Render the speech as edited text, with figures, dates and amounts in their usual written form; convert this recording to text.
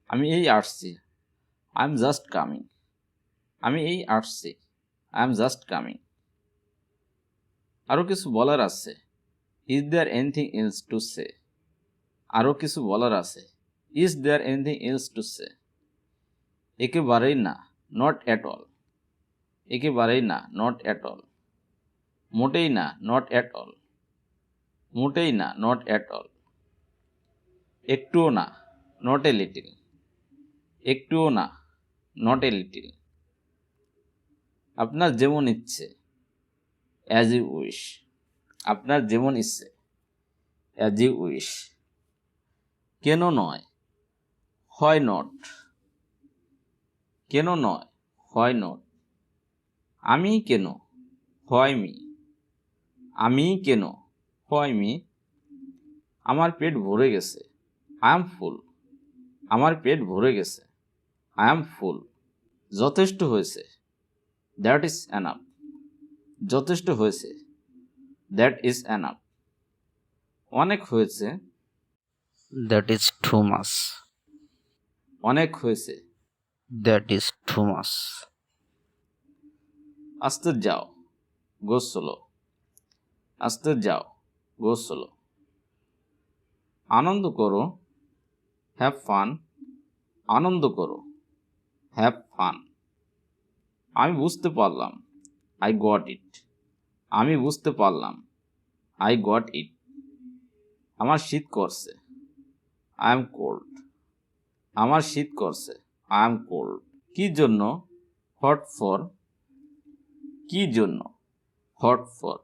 আমি এই আসছি, আই এম জাস্ট কামিং। আমি এই আসছি, আই এম জাস্ট কামিং। আরও কিছু বলার আছে, is there anything else to say. আরও কিছু বলার আছে, is there anything else to say. একেবারেই না, নট অ্যাট অল। একেবারেই না, নট অ্যাট অল। মোটেই না, নট অ্যাট অল। মোটেই না, নট অ্যাট অল। একটুও না, নট এ লিটিল। একটুও না, নট এ লিটিল। আপনার যেমন ইচ্ছে, অ্যাজ ইউ উইশ। আপনার যেমন ইচ্ছে, অ্যাজ ইউ উইশ। কেন নয়, হয় নট। কেন নয়, হয় নট। আমি কেন, হয় মি। আমি কেন, হয় মি। আমার পেট ভরে গেছে, আই এম ফুল। আমার পেট ভরে গেছে, আই এম ফুল। যথেষ্ট হয়েছে, দ্যাট ইজ এনাফ। যথেষ্ট হয়েছে, দ্যাট ইজ এনাফ। অনেক হয়েছে, That is too much. অনেক হয়েছে। That is too much. আস্তে যাও, গো স্লো। আস্তে যাও, গো স্লো। আনন্দ করো, হ্যাভ ফান। আনন্দ করো, হ্যাভ ফান। আমি বুঝতে পারলাম, আই গট ইট। আমি বুঝতে পারলাম, আই গট ইট। আমার শীত করছে, আই এম কোল্ড। আমার শীত করছে, আই এম কোল্ড। কি জন্য, হট ফর। কি জন্য, হট ফর।